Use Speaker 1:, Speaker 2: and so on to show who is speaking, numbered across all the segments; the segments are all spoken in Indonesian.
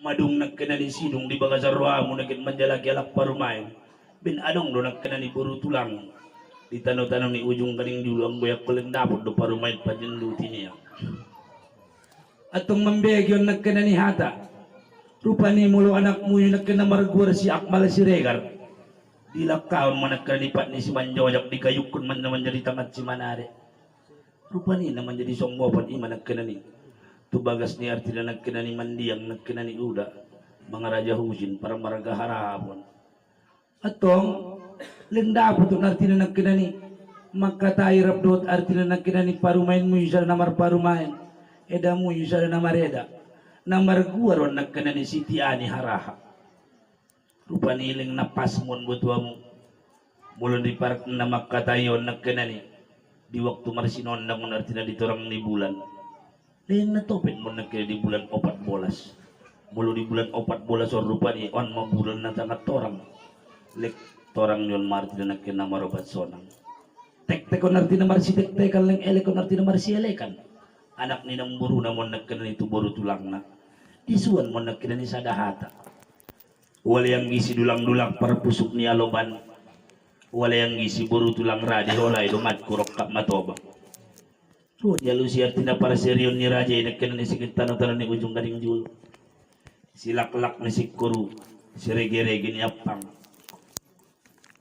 Speaker 1: madung nagkena ni sidung di bagasarwa mo nagit manjalak-jalak parumain bin adong do nagkena ni buru tulang di tanong-tanong ni ujung kaning dulu ang boyak paling dapot do parumain pajenduti niya atong mambegyon nagkena ni hata rupa ni mulo anak mo yung nagkena maragwar si Akmal si Regar dilakaon man nagkanipat ni si Manjojak di kayukon man naman jadi tangat si Manare rupa ni naman jadi songbopan iman nagkena ni tubagas ni arti na nagkena ni Mandiang nagkena ni Uda mga raja husin para maraga harapon atong lenda po itong arti na nagkena ni magkatairap doot arti na nagkena ni parumain mo yung namar parumain eda mo yung namar eda namar guwaron nagkena ni Siti Ani haraha rupa niling napasmon butuwa mo mulon di park na magkatayon nagkena ni di waktu marsinon na mo arti na ditorang ni bulan Leng na topin mo nagkaya di bulan 4 bolas. Mulu di bulan 4 bolas or rupa ni on mabulan na tangat torang. Lek torang yon marti na nagkaya na marobat sonang. Tek-tek ko narti na marsi tek-tekan leng ele ko narti na marsi elekan. Anak ni nang buru na mo nagkaya nito buru tulang na. Isuan mo nagkaya ni sadahata. Wala yang gisi dulang-dulang para pusuk ni aloban. Wala yang gisi buru tulang radi olay dumat kurok kap matobang. So, dia lusiar tina para serion ni raja ini kena ni sikit tanah-tanah ni ujung gading jul. Si lak-lak ni si kuru, si rege-rege ni apang.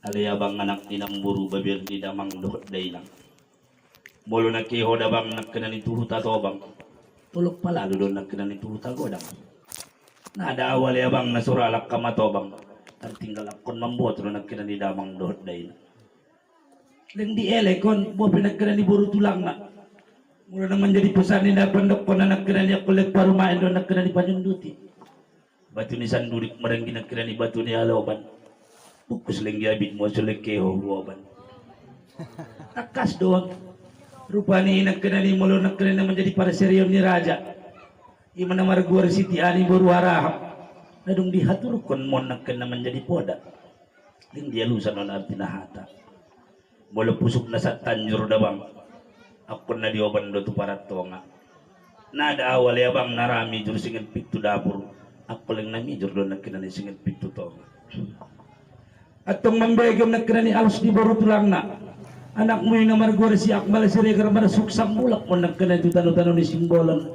Speaker 1: Aliyabang anak ni nang buru babir di damang dohot dailang. Molo na kiho dabang nak kena ni tuhut atau bang. Tulok pala doon nak kena ni tuhut agodang. Nada awal ya bang nasuralak kamatobang. Tertinggal akon membuat doon nak kena ni damang dohot dailang. Leng di elekon, buat pinagkena ni buru tulang na. Mula naman jadi pesan ni na pendok ko na nagkena niya kulit parumain doon nagkena ni Panjunduti. Batu ni sandurik maranggi nagkena ni batu ni aloban. Bukus lenggi abit mo sulik keho huwaban. Takas doon. Rupa ni nagkena ni mulo nagkena naman jadi para seryon ni raja. Ima na maragwar Siti Ani buru harahap. Nadong dihaturukon mo nagkena naman jadi poda. Ling dia lusan on arti na hata. Mulo pusuk na sa tanjur dabang. Ako na dioban do tu para tonga. Nada awal ya bang narami jur singin pitu dapur. Ako lang namijur do nagkina ni singin pitu tonga. Atong mambegam nagkina ni alos di baru tulang na. Anak mo yung namargore si Akmal si Regar marasuk sa mulak mo nagkina ito tano-tano ni simbolan.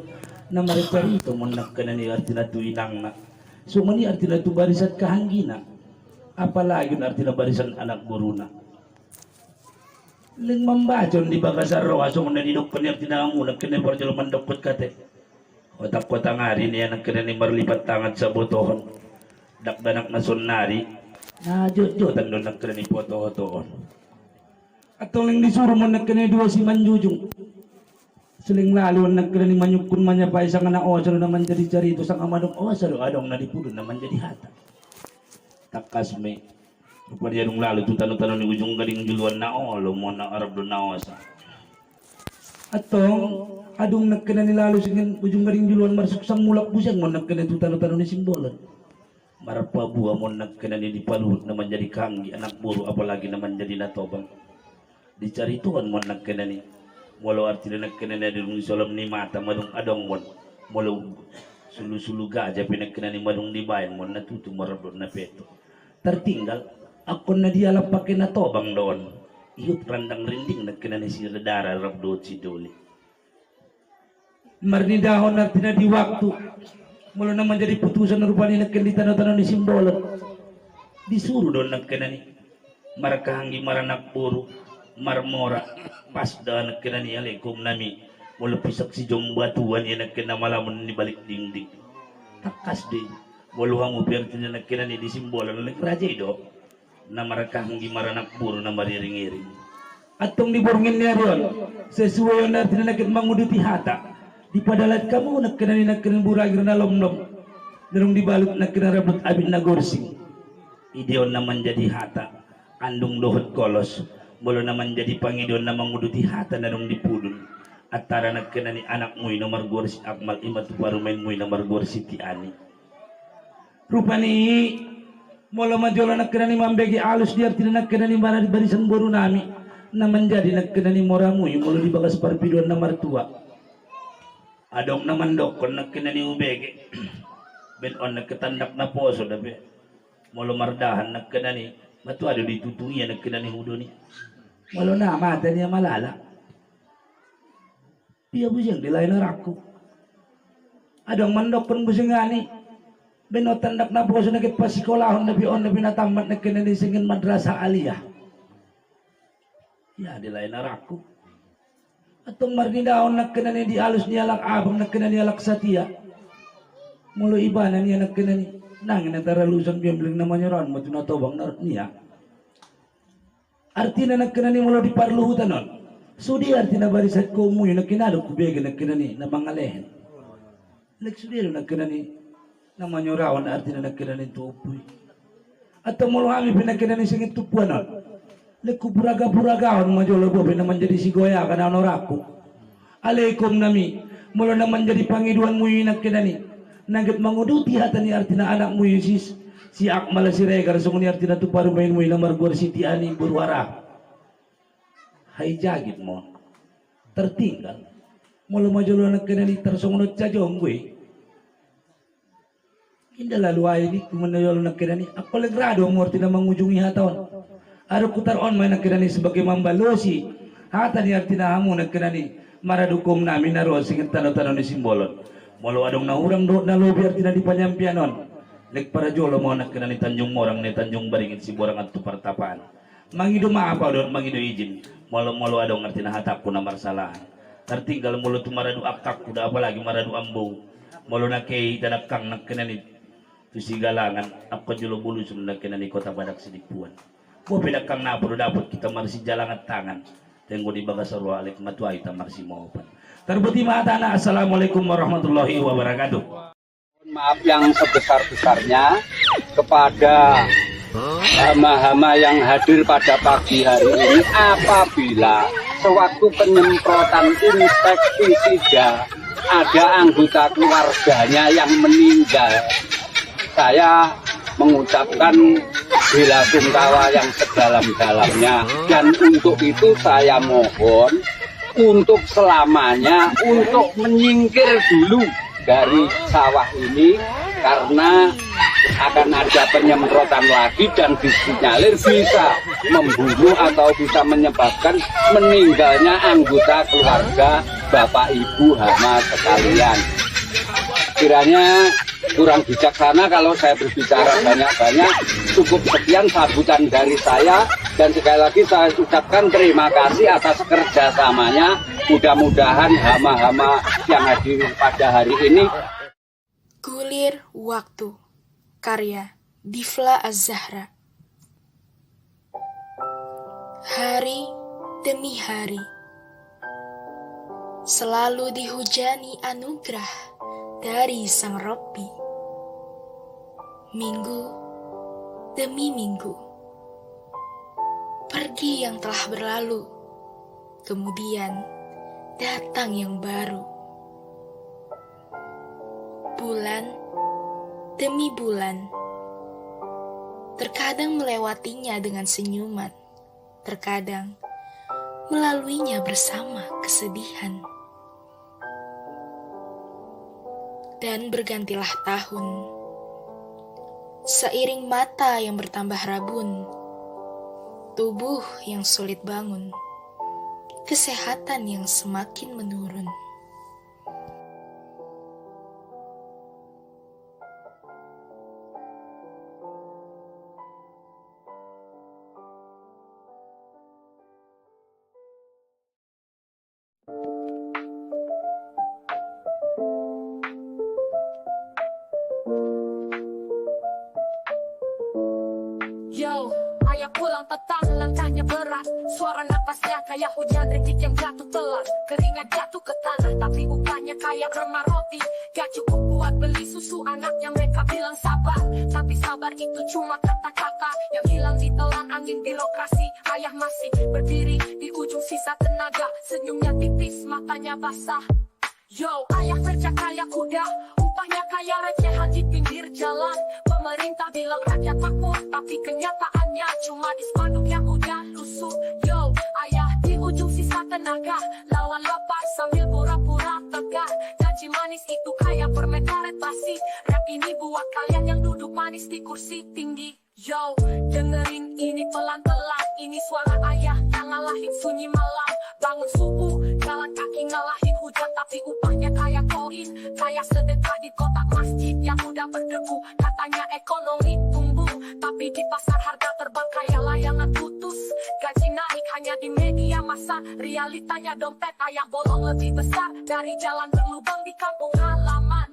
Speaker 1: Na mariparito mo nagkina ni artina tu inang na. So mani artina tu barisan kahanggina. Apalagi na artina barisan anak guru na. Ling membacon di bagasaro aso na didok kanya tinamu nagkene parjalo mandokot kate otak kota ngari niya nagkene ni marlipat tangan sa botohon dakdanak na sunnari na jojotan doon nagkene ni foto-fotoon atong ling disuruh mo nagkene dua si Manjujung seling lalu nagkene ni manyukun manya pa isang anak osaro naman jadi carito sang amadong osaro adong na dipudon naman jadi hata takas me Rupa dia nung lalu tu tanong-tanong ni ujung gading juluan na olo mo na Arab do na osa. Atong adong nagkena ni lalu singin ujung gading juluan marsuk sang mulak busang mo nagkena tu tanong-tanong ni simbolan. Marapa buah mo nagkena ni dipaluhut naman jadi kanggi anak buru apalagi naman jadi natobang. Dicari tuan mo nagkena ni walau arti na nagkena ni adong solam ni mata madong adong mo walau sulu-sulu gajah pinagkena ni madong dibayan mo natutu marabot na peto. Tertinggal ako na dia pakai na tobang doon. Iyot randang rinding nagkina ni si Redara Rabdo si Doli. Marnidahon natin na di waktu. Mula naman jadi putusan rupa ni nagkina di tanah-tanah ni simbolan. Disuruh doon nagkina ni marakahangi maranak puro marmora pasda nagkina ni alikum nami. Mula pisak si jong batuan yan nagkina malaman ni balik dingding. Takas din. Waluhang upir tinya nagkina ni di simbolan ng raja do. Na marakang gimaranak puro na mariring-iring. Atong diborngin niya ron, sesuai yung natin na manguduti hata, di padalat kamu nagkina buragir na lom-lom, narong dibalot nagkinarabot abin na gorsing. Ideon naman jadi hata, andong dohot kolos, mula naman jadi pangidon na manguduti hata narong dipudon. At tara nagkina ni anak mo'y na margor si Akmal imat parumain mo'y na margor si Tiani. Rupa ni mula majola nagkena ni mambegi alus dia tidak nagkena ni bara di barisan boru nami na menjadi nagkena ni moramu yung mula di bagas parpiduan na martua adong naman dokon nagkena ni ubege Ben on nagkatandak na poso dabi. Molo mardahan nagkana ni matu ada ditutungi nagkana ni hudo ni. Molo na mata niya malala. Dia busing dilay na rako. Adang mandok pun busing ani. Ben o tandak na poso nagit pasikolahon nabi on nabi natamat nagkana ni singin madrasah aliyah. Ya dilay na rako. Atong marnindaon nagkana ni di alus niya lang abang nagkana niya lak satia. Mulu iba na niya nagkana ni nangin antara lusan biambling namanya ron matu natobang narot niya. Artina nagkana ni mulu di parluhutan non. Sudi artina barisat ko mo yung nagkinalo kubega nagkana ni na mga lehen. Nagsudiro nagkana ni namanya rawan artina nagkana ni tupoy. At mulu kami pinagkana ni singit tupuan non. Lekuburaga-buragaon majolo bobe naman jadi si goya kana onoraku. Alaikum nami mulu naman jadi pangiduan mo yung nagkana ni. Nagit manguduti hatan ni artina anak mo yung si Akmal si Regar so ni artina tu paru main mo ilang margor si Tiani Burwara. Hay jagit mo. Tertinggal. Mulu majolo nagkana ni tersungunod sa jongwe. Hindi lalu ay di kumanayolo nagkana ni. Ako lagrado ang artina mangujungi hatawan. Aro kutar on may nagkana ni sebagai mambalosi. Hatan ni artina hamo nagkana ni. Maradukom namin na ro singit tano-tano ni simbolon. Molo adong nahurang do na lobi artina di panyampianon. Leg para jolo mo nagkana ni Tanjung Morang ni Tanjung Baringin si Borang at Tupartapaan. Mangido maapa don mangido izin. Molo adong artina hatap ko na marsalahan. Tertinggal molo tumaradu akak kuda apalagi maradu ambo. Molo na kay tanakang nagkana ni tusigalangan ako jolo bulu sun nagkana ni Kota Badak Sidipuan. Mo pinakang napuro dapat kita marsi jalangan tangan. Tenggo di bagasaro alik matuay ta marsi maupan. Terbuti mata na assalamualaikum warahmatullahi wabarakatuh.
Speaker 2: Maaf yang sebesar-besarnya kepada hama-hama yang hadir pada pagi hari ini apabila sewaktu penyemprotan insektisida ada anggota keluarganya yang meninggal. Saya mengucapkan bela sungkawa yang sedalam-dalamnya dan untuk itu saya mohon untuk selamanya untuk menyingkir dulu dari sawah ini karena akan ada penyemprotan lagi dan disinyalir bisa membunuh atau bisa menyebabkan meninggalnya anggota keluarga Bapak Ibu hama sekalian. Kiranya kurang bijaksana kalau saya berbicara banyak-banyak. Cukup sekian sambutan dari saya dan sekali lagi saya ucapkan terima kasih atas kerjasamanya. Mudah-mudahan hama-hama yang hadir pada hari ini.
Speaker 3: Gulir Waktu, karya Difla Az-Zahra. Hari demi hari selalu dihujani anugerah dari Sang Robbi. Minggu demi minggu pergi yang telah berlalu, kemudian datang yang baru. Bulan demi bulan terkadang melewatinya dengan senyuman, terkadang melaluinya bersama kesedihan. Dan bergantilah tahun, seiring mata yang bertambah rabun, tubuh yang sulit bangun, kesehatan yang semakin menurun.
Speaker 4: Yo, ayah pulang petang, langkahnya berat. Suara napasnya kayak hujan rintik yang jatuh telat. Keringat jatuh ke tanah, tapi upahnya kayak remah roti. Gak cukup buat beli susu anaknya, mereka bilang sabar. Tapi sabar itu cuma kata-kata yang hilang di telan angin birokrasi. Ayah masih berdiri di ujung sisa tenaga, senyumnya tipis, matanya basah. Yo, ayah kerja kayak kuda, upahnya kayak recehan di pinggir jalan. Pemerintah bilang rakyat makmur, tapi kenyataannya cuma di spanduk yang udah lusuh. Yo, ayah di ujung sisa tenaga, lawan lapar sambil pura-pura tegar. Gaji manis itu kayak permen karet basi, rakyat ini buat kalian yang duduk manis di kursi tinggi. Yo, dengerin ini pelan-pelan. Ini suara ayah yang ngalahin sunyi malam. Bangun subuh, jalan kaki ngalahin hujan. Tapi upahnya kayak koin, kayak sedekah di kotak masjid yang udah berdebu. Katanya ekonomi tumbuh, tapi di pasar harga terbang kayak layangan putus. Gaji naik hanya di media massa, realitanya dompet ayah bolong lebih besar dari jalan berlubang di kampung halaman.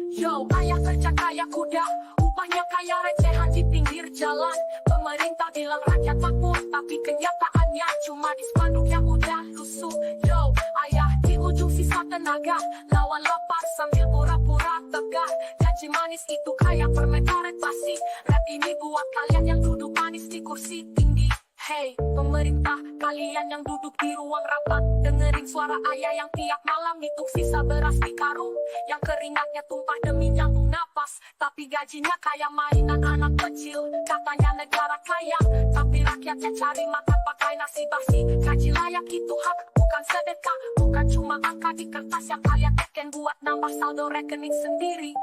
Speaker 4: Yo, ayah kerja kayak kuda, upahnya kayak recehan di pinggir jalan. Pemerintah bilang rakyat makmur, tapi kenyataannya cuma di spanduk yang udah lusuh. Yo, ayah di ujung sisa tenaga, lawan lapar sambil pura-pura tegar. Janji manis itu kayak permen karet basi. Rap ini buat kalian yang duduk manis di kursi tinggi. Hey, pemerintah, kalian yang duduk di ruang rapat, dengerin suara ayah yang tiap malam ngitung sisa beras di karung, yang keringatnya tumpah demi nyambung napas. Tapi gajinya kayak mainan anak kecil. Katanya negara kaya, tapi rakyatnya cari makan pakai nasi basi. Gaji layak itu hak, bukan sedekah. Bukan cuma angka di kertas yang kalian teken buat nambah saldo rekening sendiri.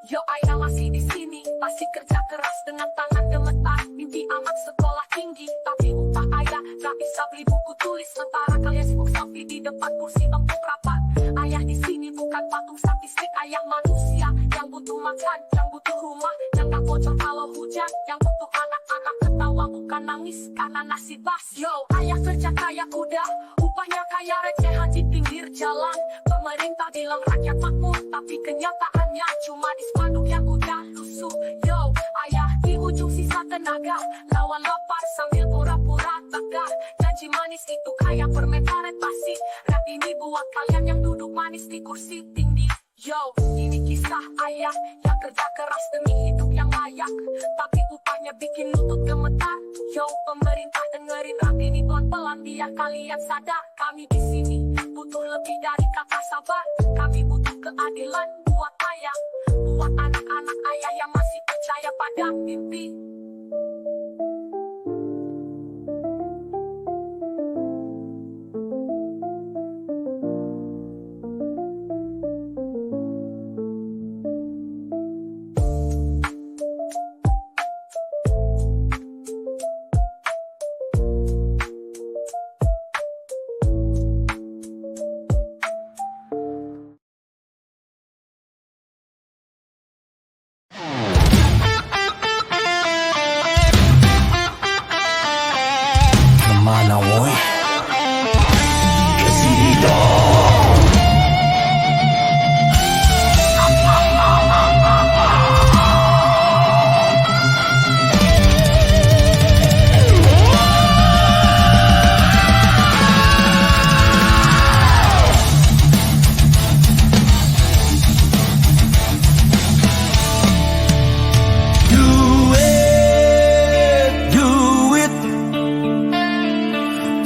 Speaker 4: Yo, ayah masih di sini, masih kerja keras dengan tangan gemetar. Mimpi amat sekolah tinggi, tapi upah ayah gak bisa beli buku tulis. Sementara kalian sibuk selfie di depan kursi empuk rapat. Ayah di sini bukan patung statistik, ayah manusia yang butuh makan, yang butuh rumah, yang gak bocor kalau hujan, yang butuh anak-anak ketawa bukan nangis karena nasib bas. Yo, ayah kerja kayak kuda, upahnya kayak recehan di pinggir jalan. Pemerintah bilang rakyat makmur, tapi kenyataannya cuma di spanduk yang udah lusuh. Yo, ayah di ujung sisa tenaga, lawan lapar sambil pura-pura tegar. Janji manis itu kayak permen karet basi. Rap ini buat kalian yang duduk manis di kursi tinggi. Yo, ini kisah ayah yang kerja keras demi hidup yang layak, tapi upahnya bikin lutut gemetar. Yo, pemerintah dengerin rap ini pelan-pelan biar kalian sadar. Kami di sini butuh lebih dari kata sabar. Kami butuh keadilan buat ayah, buat anak-anak ayah yang masih percaya pada mimpi.
Speaker 5: Kemana woi?
Speaker 1: Kesini dong.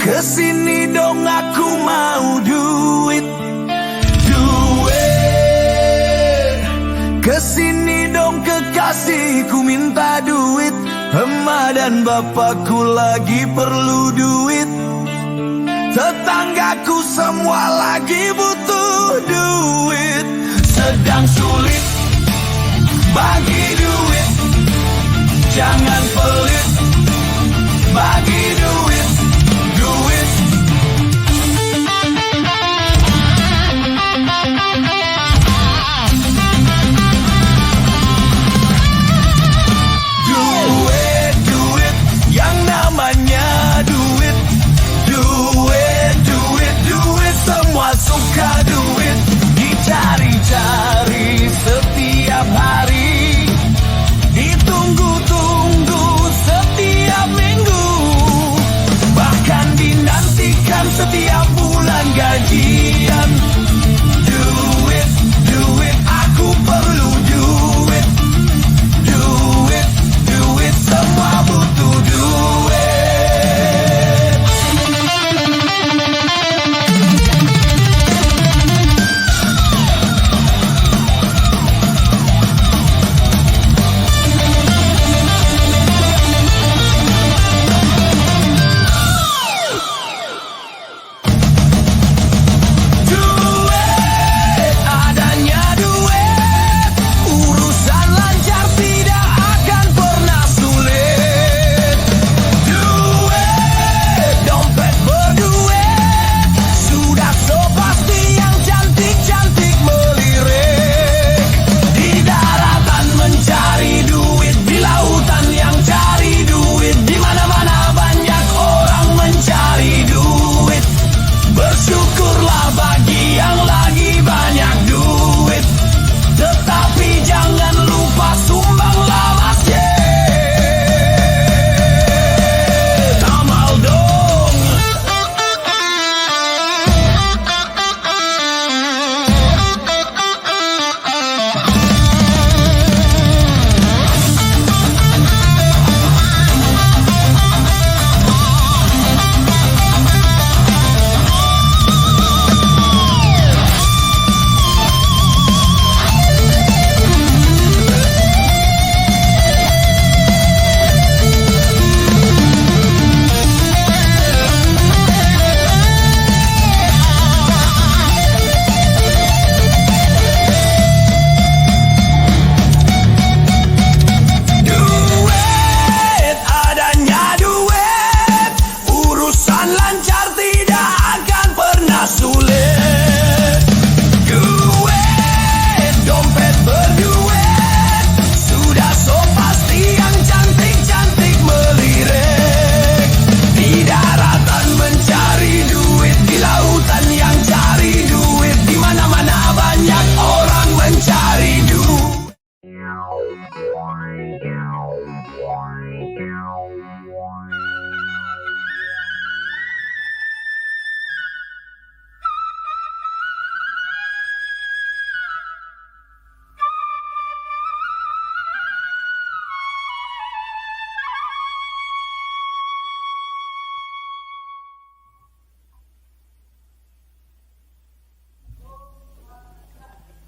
Speaker 5: Kesini dong aku mau duit. Kesini dong kekasihku minta duit. Emak dan bapakku lagi perlu duit. Tetanggaku semua lagi butuh duit. Sedang sulit bagi duit. Jangan pelit bagi duit. Duit. Duit, duit, yang namanya duit. Duit, duit, duit, semua suka duit. Dicari-cari setiap hari, ditunggu-tunggu setiap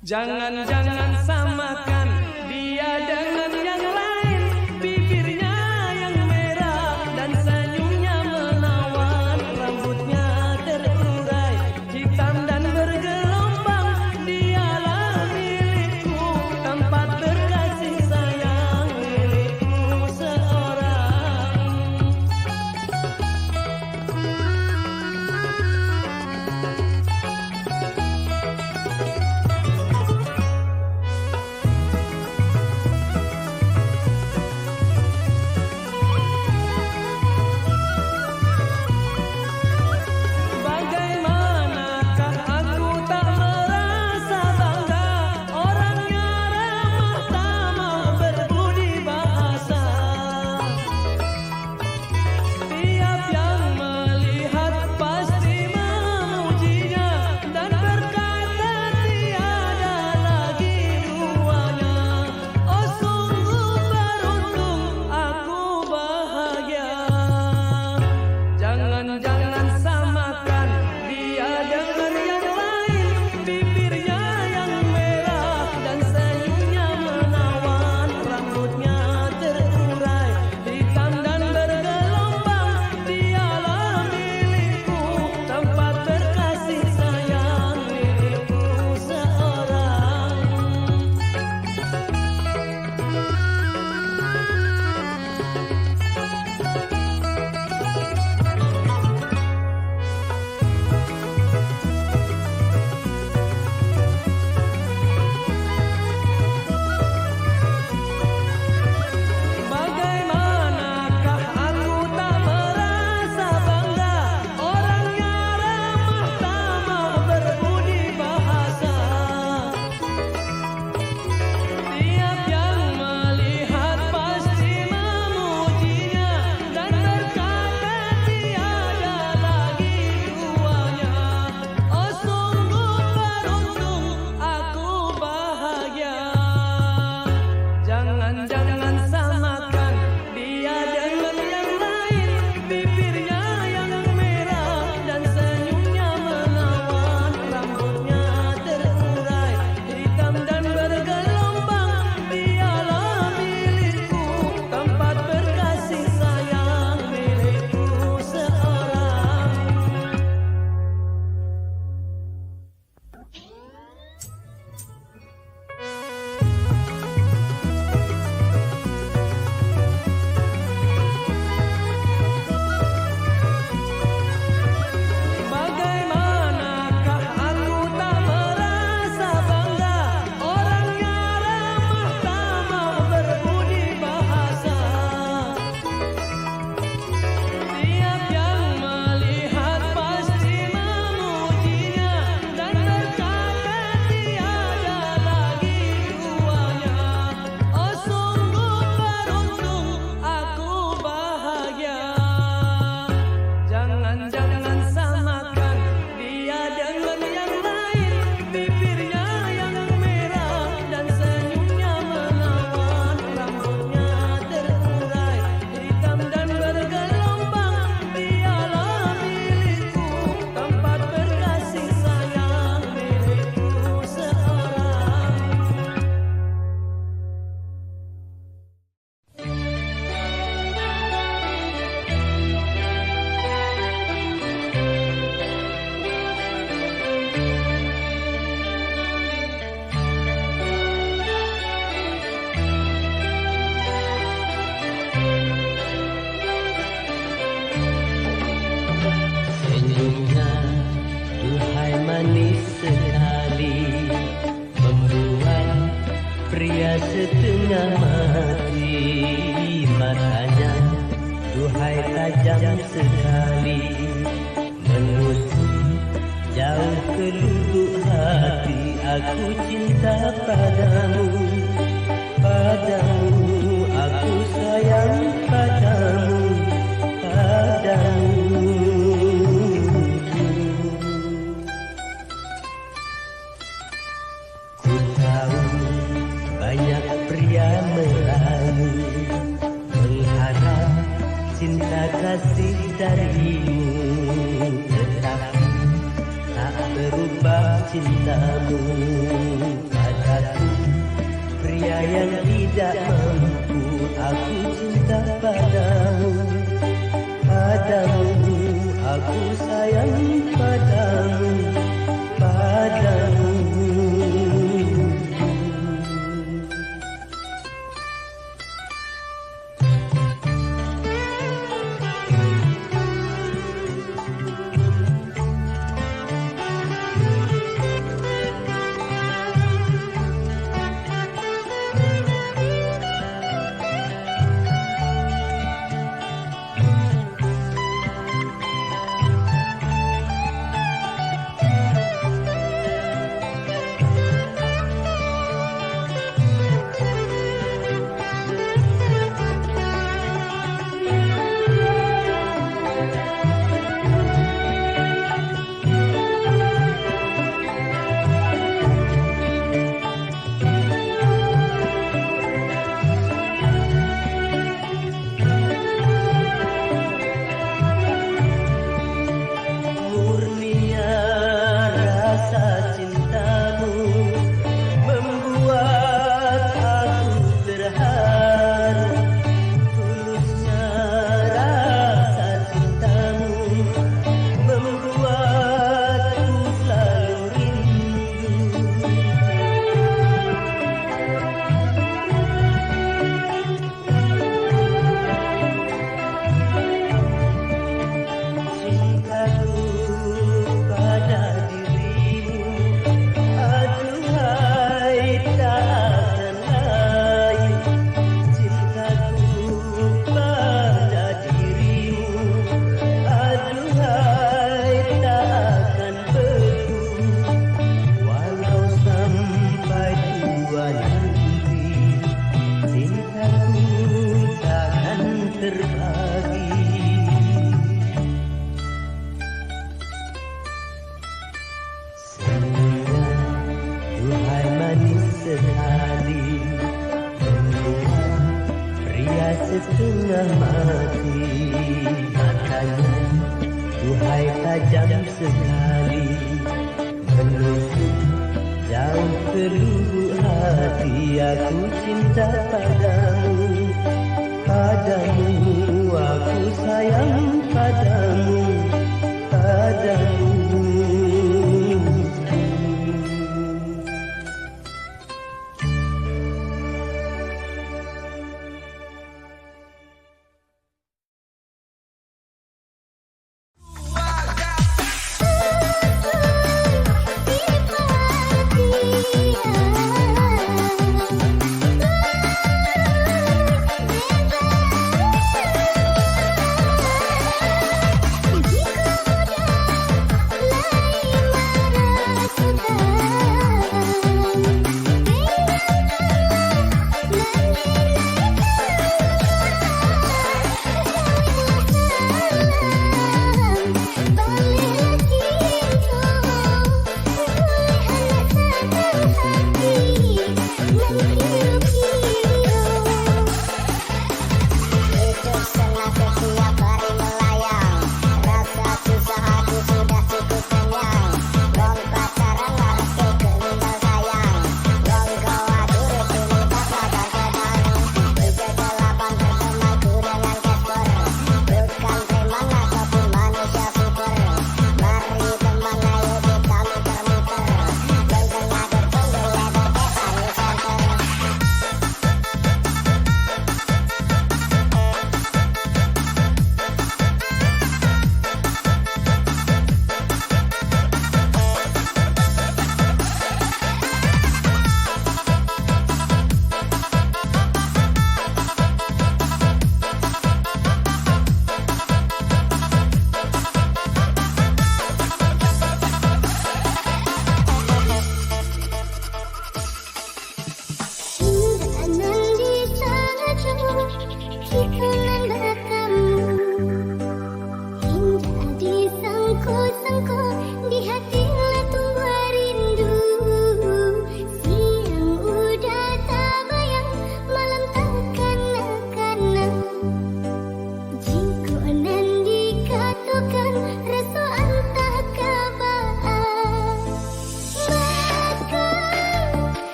Speaker 6: Jangan-jangan samakan dia dengan yang lain. Bibirnya yang merah dan senyumnya menawan. Rambutnya terurai, hitam dan bergelombang. Dialah milikku, tempat berkasih sayang, milikku seorang. Bagaimanakah aku tak merasa bangga, orangnya ramah tamah berbudi bahasa. Tiap yang melihat pasti memujinya dan berkata tiada lagi duanya. Oh sungguh beruntung, aku bahagia. Jangan-jangan samakan dia dengan yang lain. Bibirnya yang merah dan senyumnya menawan. Rambutnya terurai, hitam dan bergelombang. Dialah milikku, tempat berkasih sayang, milikku seorang. Bagaimanakah aku tak merasa bangga, orangnya ramah tamah berbudi bahasa. Tiap yang melihat pasti memujinya dan berkata tiada lagi duanya. Oh sungguh beruntung, aku bahagia. Jangan-jangan samakan dia dengan yang lain. Bibirnya yang merah dan senyumnya menawan. Rambutnya terurai, hitam dan bergelombang. Dialah milikku, tempat berkasih sayang, milikku seorang. Bagaimanakah aku tak merasa bangga, orangnya ramah tamah berbudi bahasa. Tiap yang melihat pasti memujinya dan berkata tiada lagi duanya. Oh sungguh beruntung, aku bahagia. Jangan-jangan samakan dia dengan yang lain. Bibirnya yang merah dan senyumnya menawan. Rambutnya terurai, hitam dan bergelombang. Dialah milikku, tempat berkasih sayang, milikku seorang.
Speaker 7: Senyumnya, duhai manis sekali, membuat pria setengah mati. Matanya, duhai tajam sekali, menusuk jauh ke lubuk hati. Aku cinta padamu, padamu aku sayang. pria Melayu mengharap cinta kasih darimu, tetapi tak berubah cintamu padaku. Pria yang tidak mampu, aku cinta padamu. Padamu aku sayang padamu, padamu. Setengah mati matanya, duhai tajam sekali, menusuk jauh ke lubuk hati. Aku cinta padamu, padamu aku sayang padamu, padamu.